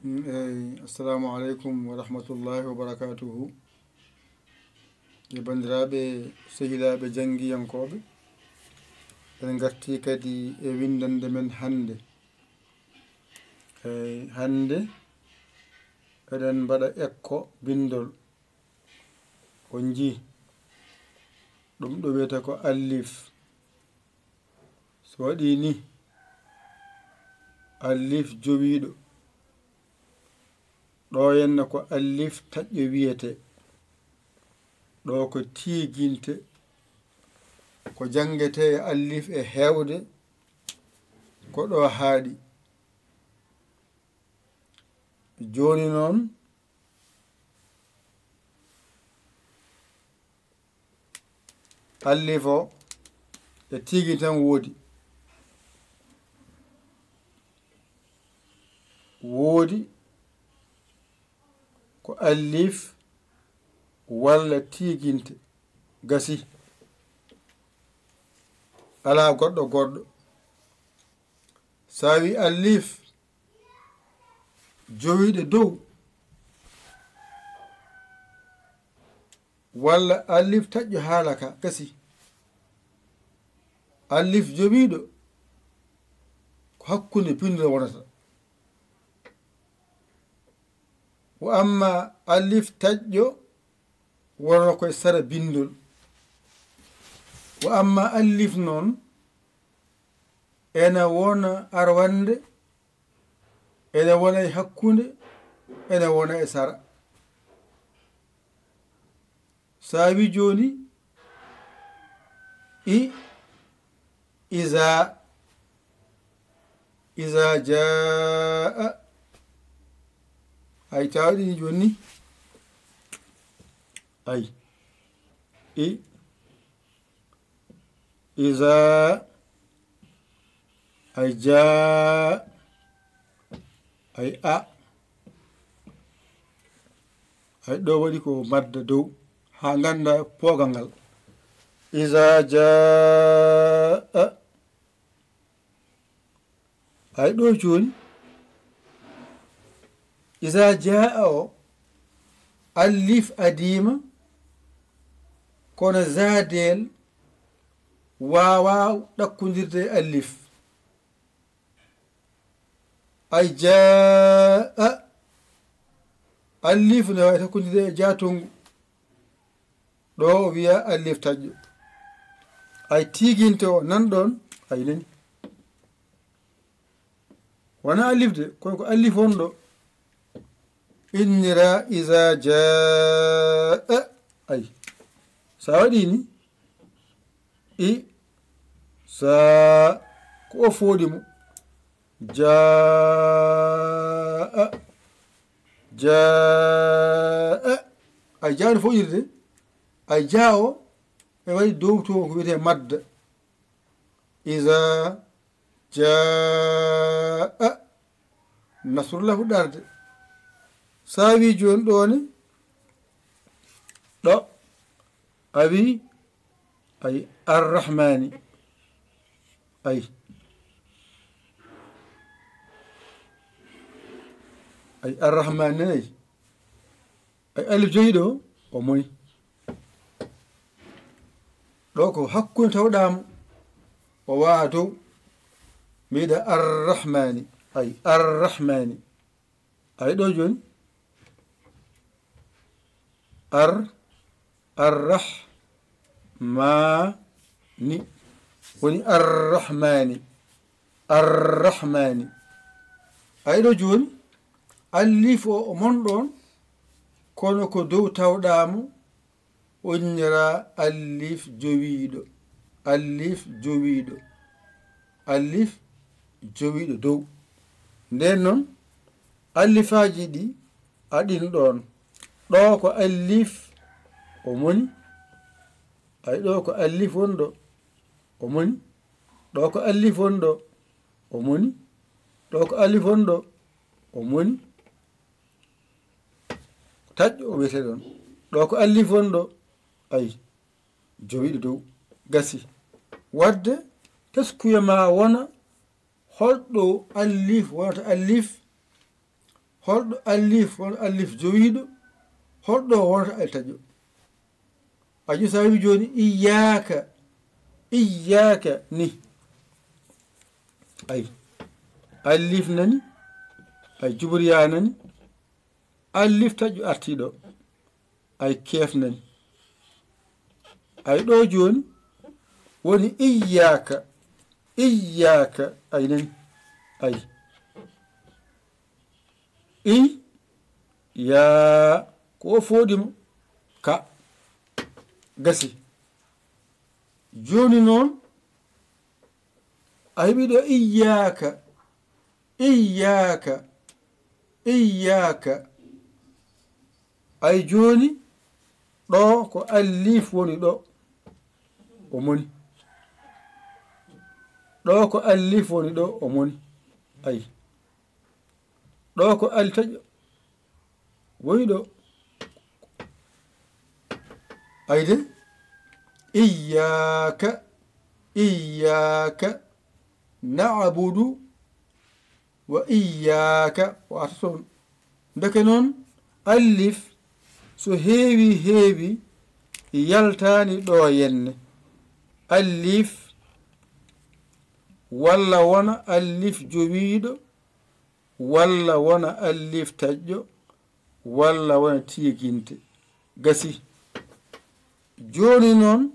assalamu aleykum wa rahmatullahi wa barakatuhu e bandiraɓe sehilaɓe janggiyankoɓe en garti kadi e windande men hande hande eɗen mbaɗa ekko bindol on ji ɗum ɗo wiyete ko alif so waɗi ni alif jowiɗo ɗo henna ko alif taƴƴo wiyete ɗo ko tiiginte ko jangete e alif e hewde ko ɗo haaɗi joni noon alif o e tiigi tan woodi ko alif walla tiiginte gasi ala goɗɗo sa wi alif jowiɗe dow walla alif taƴƴo haala ka gasi alif jowiɗo ko hakkunde bindol wonata wa amma alif taƴƴo wonata koye sara bindol wa amma alif noon ena wona arwande ene wona e hakkunde ene wona e sara sa wi joni iza jaa ay tawaɗini joni ay iza ay jaa ay ay ɗo waɗi ko madda dow ha ganda poogal ngal iza jaa ay ɗo joni iza jaa o alif adima kono zadel wawa ɗakkodirde e alif ay jaa alif ne wawi takkodirde e jatongu ɗo o wiya alif taƴƴo ay tiginte o nanɗon ay nani wona alif de kono ko alif wonɗo innira iza jaa ay sa waɗi ni sa ko o fooɗi mo jaa ay jaano foƴirde ay jaa o e waɗi dow to ko wiyete madda iza jaa nasrullah fuɗɗarde sa wi joni ɗone ɗo a wi ay arrahmani ay arrahmani nanayi ay alif joyiɗo o moni ɗo ko hakkunde tawɗamo o wawa dow mbiɗa arrahmani ay arrahmani ay ɗo joni arrahmani woni arrahmani ay ɗo joni alif o monɗon kono ko dow tawɗamo o innira alif jowiɗo dow nden noon alifaji ɗi aɗin ɗon ɗo ko alif o moni ay ɗo ko alif wonɗo o moni ɗo ko alif wonɗo o moni ɗo ko alif wonɗo o moni taƴƴo o wiyete ɗon ɗo ko alif wonɗo ay jowiɗo dow gasi wadde teskuya ma wona holɗo alif wonata alif holɗo allif won allif jowiiɗo holɗo wonata altaƴo aji sa wi joni iyaka ni ay allif nani ay jubriya nani allif taƴo artiɗo ay keef nani ay ɗo joni woni iyaka ay nani ay ya ko foɗimo ka gasi joni noon a heɓi ɗo iyaka ay joni ɗo ko allif woni ɗo o moni ɗo ko allif woni ɗo o moni ay ɗo ko altaƴo woni ɗo ayde iyaka na'budu wa iyaka wata toon ndeke noon allif so heewi yaltani ɗo yenne allif walla wona allif jowiiɗo walla wona allif taƴƴo walla wona tiyeginte gasi joni noon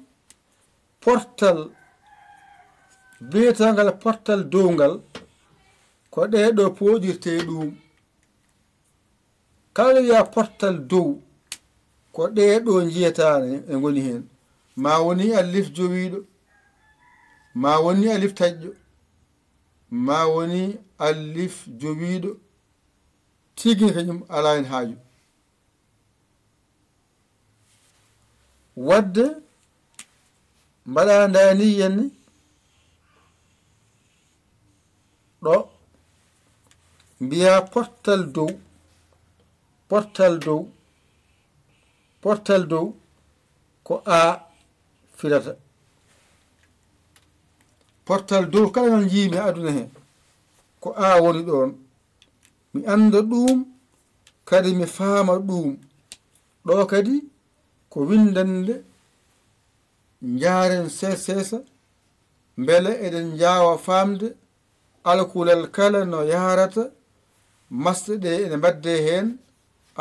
portal biyetangal portal dowgal ko ɗeɗo poɗirte ɗum kala wiya portal dow ko ɗeɗo jiyatane e goni hen ma woni allif jowiiɗo ma woni allif taƴƴo ma woni allif jowiiɗo tigi kañum ala hen haaju wadde mbaɗa ndani yenne ɗo mbiya portal dow ko a firata portal dow kala ngal jiimi aduna he ko a woni ɗon mi anda ɗum kadi mi faama ɗum ɗo kadi ko windande njaren seesa beele eɗen jawa famde alkulal kala no yarata masɗe ɗe ene mbadde hen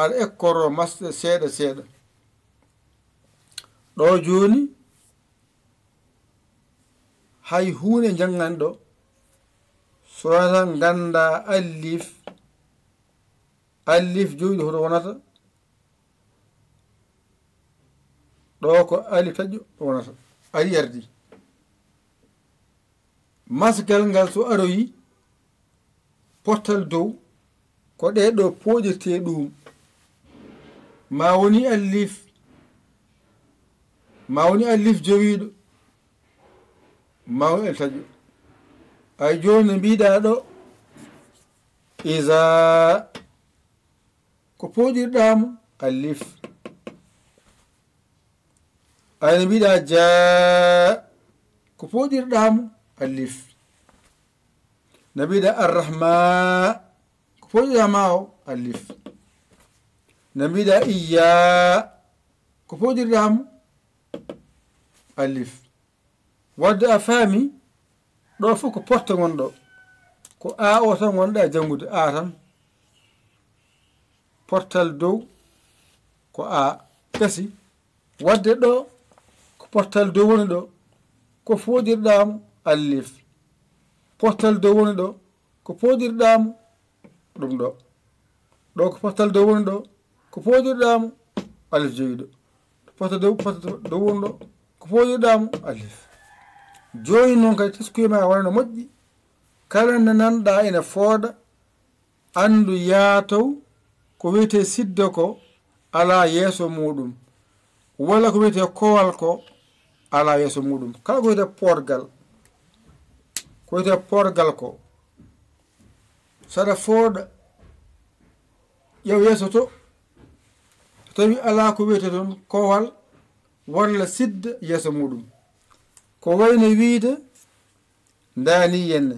ala ekkoro masɗe seeɗa ɗo joni hay hunde janganɗo sonata ganda allif jowiɗo hoto wonata ɗo ko allif taƴƴo wonata ari yardi masgal ngal so aroyi portal dow ko ɗeɗo poɗirte ɗum ma woni allif jowiiɗo ma woni allif taƴƴo ay joni mbiɗa ɗo isa ko poɗirɗamo allif ayno mbiɗa jaa ko poɗirɗamo allif no mbiɗa arrahma ko poɗirɗama o allif no mbiɗa iya ko poɗirɗamo allif wadde a faami ɗo fof ko porte gonɗo ko a o tan gonɗa janngude a tan portal dow ko a gasi wadde ɗo ko portal dow woni ɗo ko foɗirɗamo allif portal dow woni ɗo ko poɗirɗamo ɗum ɗo ko portal dow woni ɗo ko poɗirɗamo allif jowiɗo portal dow woni ɗo ko poɗirɗamo allif joni noon kadi teskuyema wonano moƴƴi kala nde nanɗa ene fooda andu yaatow ko wiyete sidda ko ala yeeso muɗum walla ko wiyete kowal ko ala yeeso muɗum kala ko wiyete porgal ko saɗa fooɗa ƴew yeeso to tawi ala ko wiyete toon kowal walla sidda yeeso muɗum ko wayno wiide ndani yenne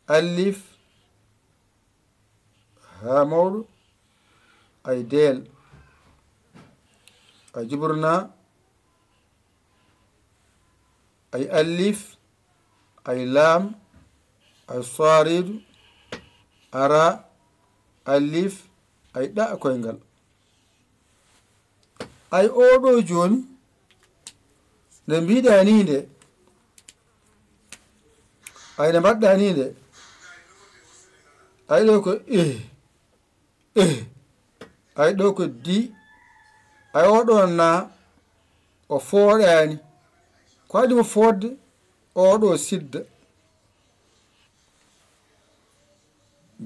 allif ha mawɗo ay deel ay juburna ay allif ay laam ay saridu ara allif ay ɗa koyngal ay oɗo joni nde mbiɗa ni nde ay nde mbaɗɗa ni nde ay ɗo ko ay ɗo ko di ay oɗon na o fooɗani ko waɗi mo fodde oɗo sidda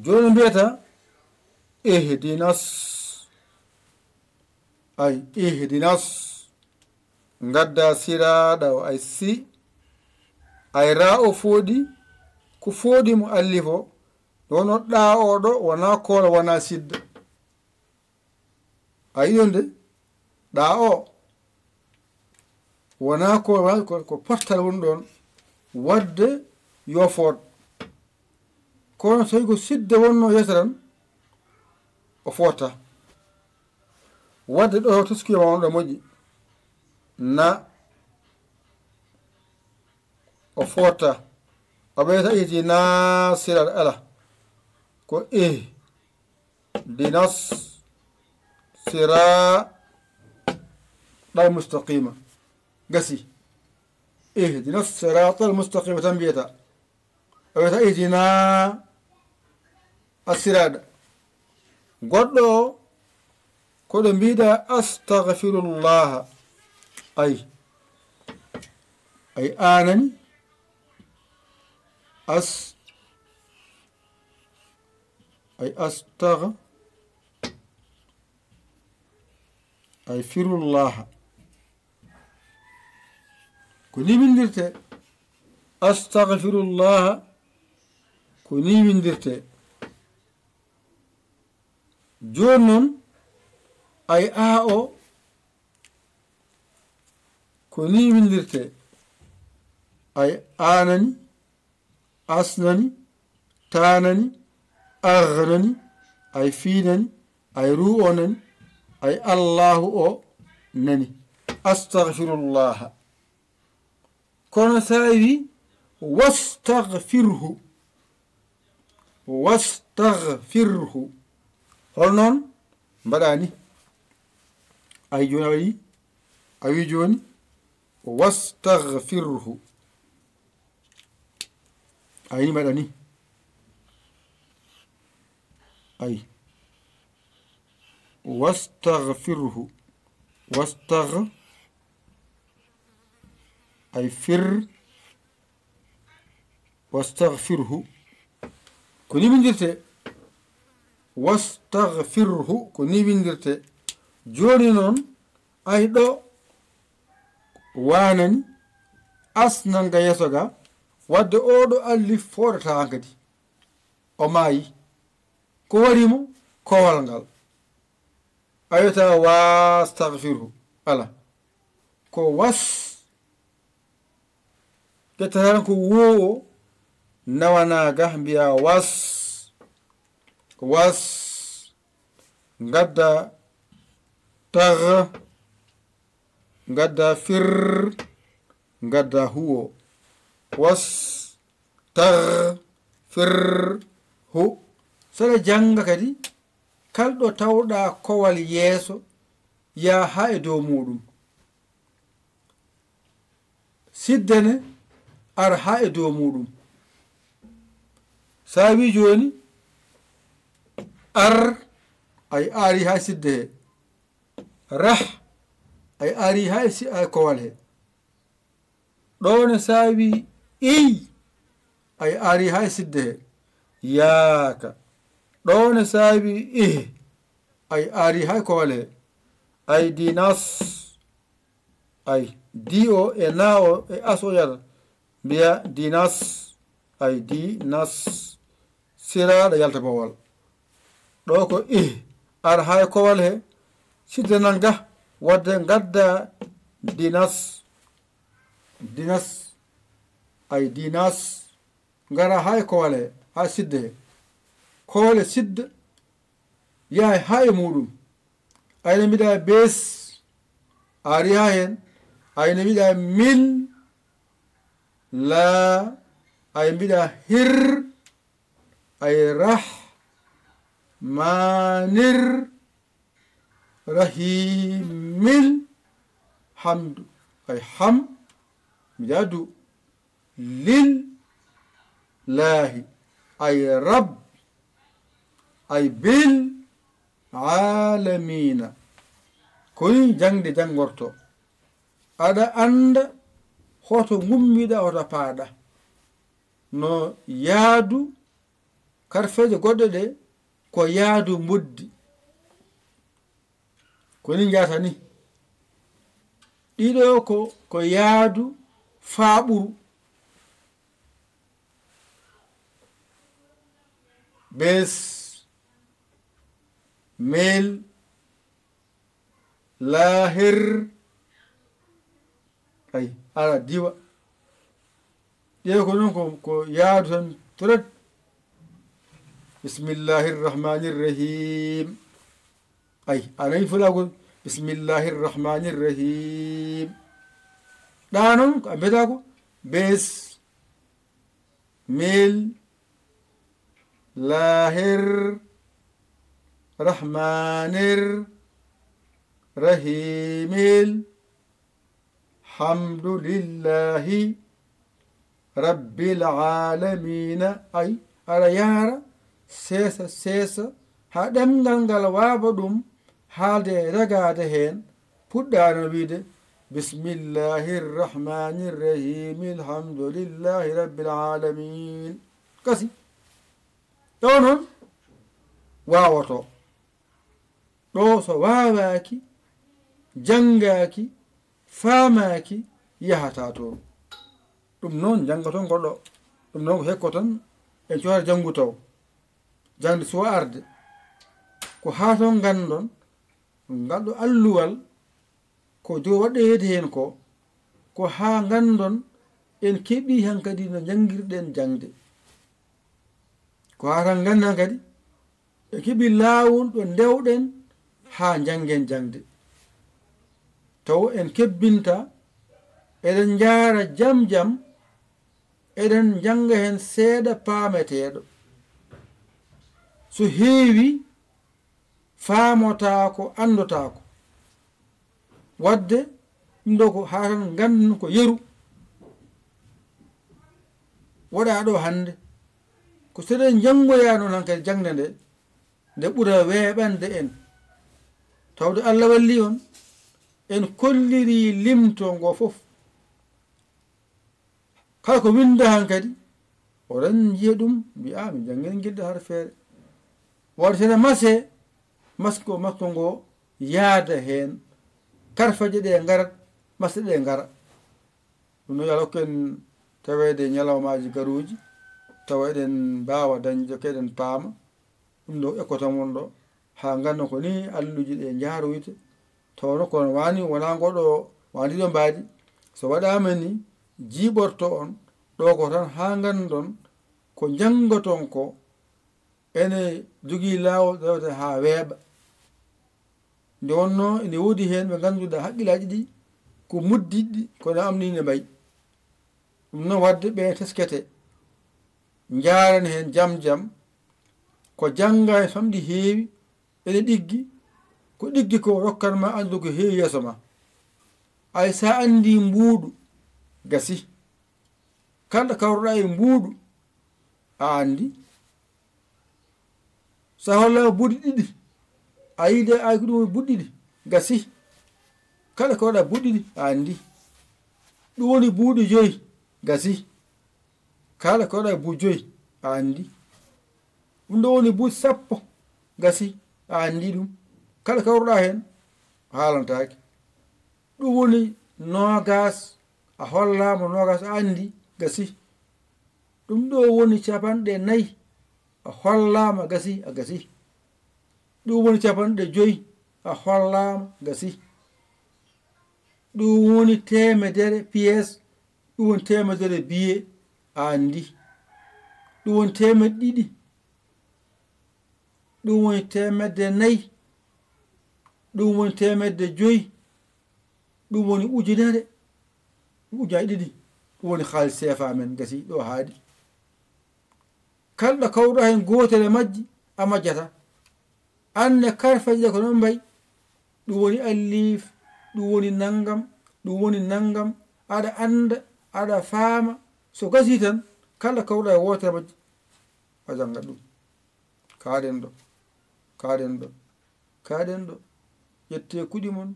joni mbiyata ihdinas ay ihdinas gadda siraɗa o ay si ay ra o fooɗi ko fooɗi mo allifo wono ɗa oɗo wona kola wona sidda a yiyonde ɗa o wona ko pottal woni ɗon wadde yo foot kono tawi ko sidde wonno yesran o foota wadde ɗo tuskiyoma wonɗo moƴƴi na o foota o ɓeyta iti nasirat ala ko dinas siratal mustaqima gasi dinas siratal mustaqima tan mbiyata o ɓeyta itina asiraɗa goɗɗo koɗo mbiɗa astahfirullaha ay anani firullah ko ni windirte astahfirullah ko ni windirte joni noon ay o ko ni windirte ay anani asnani tanani aghnani ay finani ay ru'onani ay allahu o nani astaghfirullah kono sawi wastaghfirhu hol noon mbaɗani ay joni a wi joni wastaghfirhu ayni mbaɗani ay wastaghfirhu ay wastaghfirhu ko ni windirte wastaghfirhu ko ni windirte joni noon ay ɗo wanani asnanga yeso ga wadde oɗo allif foɗata kadi o maayi ko warimo kowal ngal a wiyata wastaghfirhu ala ko was ƴettatan ko wowo nawanaga mbiya was gadda tagh gadda fir gadda huwo wastaghfirhu saɗa janga kadi kalɗo tawɗa kowal yeeso ya ha e dow muɗum siddene ar ha e dow muɗum sa wi joni ar ay ari ha sidde he rah ay ari ha e kowal he ɗone sa wi ay ari ha e sidde he yaaka ɗone sa wi ay ari ha e kowal he ay dinas ay di o e na o e as o yata mbiya dinas ay dinas siraɗa yalta bowal ɗo ko ar ha e kowal he sidde nanga wadde gadda dinas ay dinas ngara ha e kowal he ha sidde he kowale sidda yahay ha e muɗum ayno mbiɗa bes ari ha hen ayno mbiɗa mil la ay mbiɗa hir ay rah manir rahimil hamdu ay ham mbiɗa du lil lahi ay rab ay bil alamina koni jangde jangorto aɗa anda hoto gummiɗa hoto paaɗa no yaadu karfeje goɗɗe ɗe ko yaadu mboddi koni jata ni ɗiɗo ko yaadu faaɓuru bes mel lahir ay ala diwa ɗiɗo ko noon ko yaadu tan toret bismillahirrahmanirrahim ay anayi fulagol bismillahirrahmanirrahim ɗa noon ko a mbiyata ko bes mil lahir rahmanir rahimil hamdulillahi rabbil alamina ay aɗa yara seesa seesa ha ɗemgal ngal waaba ɗum haalde ragade hen puɗɗano wiide bismillahirrahmanirrahim alhamdulillahi rabbil alamin kasi ɗo noon wawoto ɗo so wawaki jangaki famaki yahata toon ɗum noon janga toon goɗɗo ɗum noon ko hekko tan en cohata jangu taw jangde suwa arde ko ha toon gandon ngalɗo alluwal ko jo waɗeyede hen ko ha gandon en keeɓi han kadi no jangirɗen jangde ko ha tan gandan kadi en keeɓi laawol ɗo ndewɗen ha jangen jangde taw en kebbinta eɗen jaara jam jam eɗen janga hen seeɗa paameteɗo so heewi faamotako andotako wadde ɗum ɗo ko ha tan ganden ko yeru waɗa ɗo hande ko seɗen jangoya noon hankadi jangde nde ɓuura weeɓande en tawde Allah walli on en kolliri limto ngo fof kala ko winda hankadi oɗon jiya ɗum mbi'a mi janggen guilɗo har feere waɗa sene masko ngo yaada hen karfaje ɗe garat masde ɗe gara ɗum no yala hokken tawede ñalawmaji garuji tawa eɗen mbawa dañde ko eɗen paama ɗum ɗo ekkotamon ɗo ha ganda ko ni alluji ɗe jaaroyte tawno kono wani wona goɗo wandiɗo mbaadi so waɗama ni jiiɓorto on ɗo ko tan ha gandon ko jangoton ko ene jogui lawol ɗewte ha weeɓa nde wonno ene woodi hen ɓe ganduɗa haqqillaji ɗi ko muddiɗɗi kono amnine mbayi ɗum noon wadde ɓe teskete jarani hen jam jam ko jangga e famɗi heewi ene ɗiggi ko ɗiggi ko rokkanma andu ko heewi yeeso ma ay sa andi mbuuɗu gasi kala kawruɗa e mbuuɗu a andi sa hollama buuɗi ɗiɗi a yiide ay ko ɗum buuɗi ɗiɗi gasi kala ko waɗa buuɗi ɗiɗi a andi ɗum woni buuɗi joyi gasi kala ko waɗa buuɗi joyi a andi ɗum ɗo woni buuɗi sappo gasi a andi ɗum kala kawruɗa hen haalantaki ɗum woni nogas a hollama nogas a andi gasi ɗum ɗo woni capanɗe 4 a hollama gasi a gasi ɗum woni capanɗe 5 a hollama gasi ɗum woni 100 pièce ɗum woni 100 billet a andi ɗum woni 200 ɗum woni 400, ɗum woni 500, ɗum woni ujunere, ujunaje 2 ɗum woni haalis CFA men gasi ɗo haadi. kalɗo kawɗo hen gotel e majji a majjata anne karfaji ɗe ko non mbayi, ɗum woni allif, ɗum woni nangam, ɗum woni nangam, aɗa anda aɗa faama, so gasi tan kala kawɗa e wotere majji a janga ɗum. kaɗen ɗo kaɗen ɗo ƴette kuɗi mon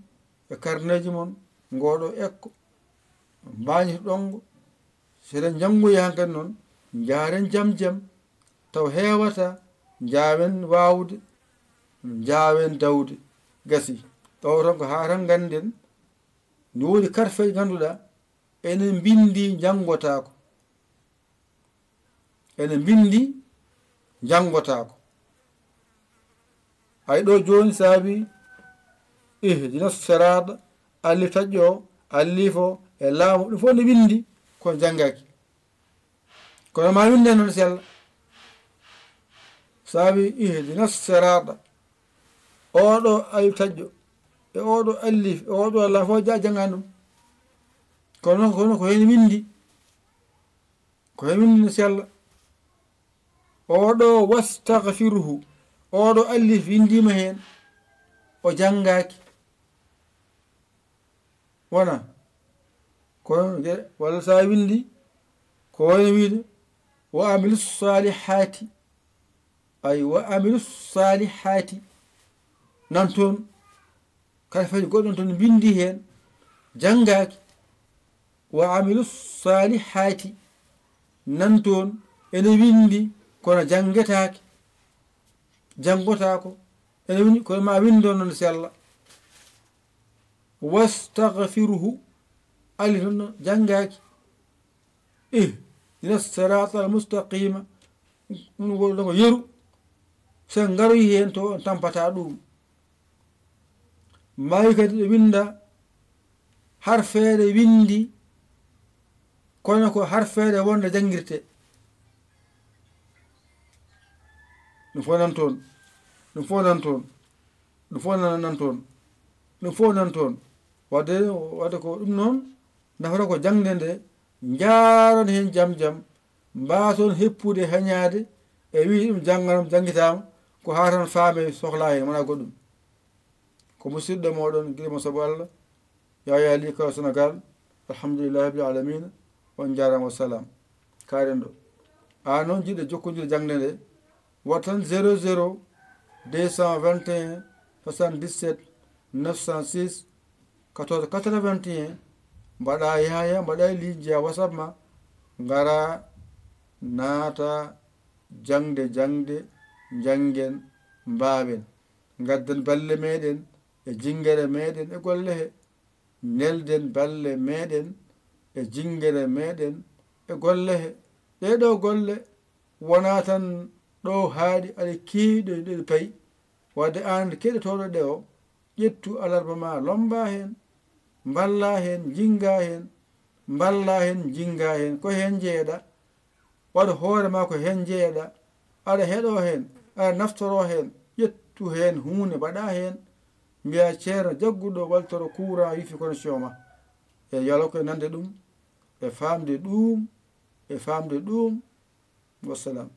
e karneji mon, ngoɗo ekko mbañito ɗongo, seɗen jangoyi hankkadi noon jaren jam taw hewata, jawen wawde, jawen dawde gasi. ɗo tan ko ha tan ganden ni wodi karfe ganduɗa enen bindi jangotako, enen bindi jangotako. ay ɗo joni saabi ihdina sirata allif taƴƴo allifo e laamu ɗum fof ne windi kono janggaki, kono ma winde noon sella. saabi ihdina sirata oɗo allif taƴƴo e oɗo allif e oɗo allah fof jangani ɗum kono ko hen windi, ko hen windi no sella. oɗo wastagfiruhu oɗo allif windima hen o jangaki wona kono walla sa windi ko wayno wiide wa amilu salihati, ay wa amilu salihati nan toon kala fayi goɗɗon toon bindi hen jangaki, wa amilu salihati nan toon ene windi kono jangetake, jangotako ene windi kono ma windo noon sella. wastagfiruhu ali toon jangaki ihdina sirata al mustaqima, ɗum woɗɗo ko yeru sen garoyi hen to on tampata ɗum. mbawi kadi ɗo winda harfeere windi kono ko harfeere wonde jangirte, ɗum fof nan toon, ɗum fof nan toon, ɗum fof nan toon, ɗum fof nan toon. wadde ko ɗum noon nafata ko jangde nde jaron hen jam mbaton heppude hañade e wi ɗum janganam jangitama ko ha tan faame sohla hen wona goɗɗum. ko musidɗo moɗon guila mo saabu Allah Yaya Ly Kaw Sénégal. alhamdulillahi rabbil alamina, on jarama, wassalam. karen ɗo a noon jiɗɗo jokkodire jangde nde wat tan 00 221 77 906 14 81 mbaɗa yaya mbaɗa lijja WhatsApp ma ngara naata jangde jangen mbawen gadden balle meɗen e jingere meɗen e golle he, nelden balle meɗen e jingere meɗen e golle he. ɗeɗo golle wona tan ɗo haaɗi aɗa kewiɗo ɗeɗo payi, wadde an keɗotoɗo ɗe o ƴettu alarba ma lomba hen, mballa hen, jinga hen, mballa hen, jinga hen, ko hen jeeɗa. waɗa hoore ma ko hen jeeɗa, aɗa heɗo hen, aɗa naftoro hen, ƴettu hen hunde mbaɗa hen, mbiya ceerno jagguɗo waltoro courant wifi connexion ma, e yalo koye nande ɗum e famde ɗum wassalam.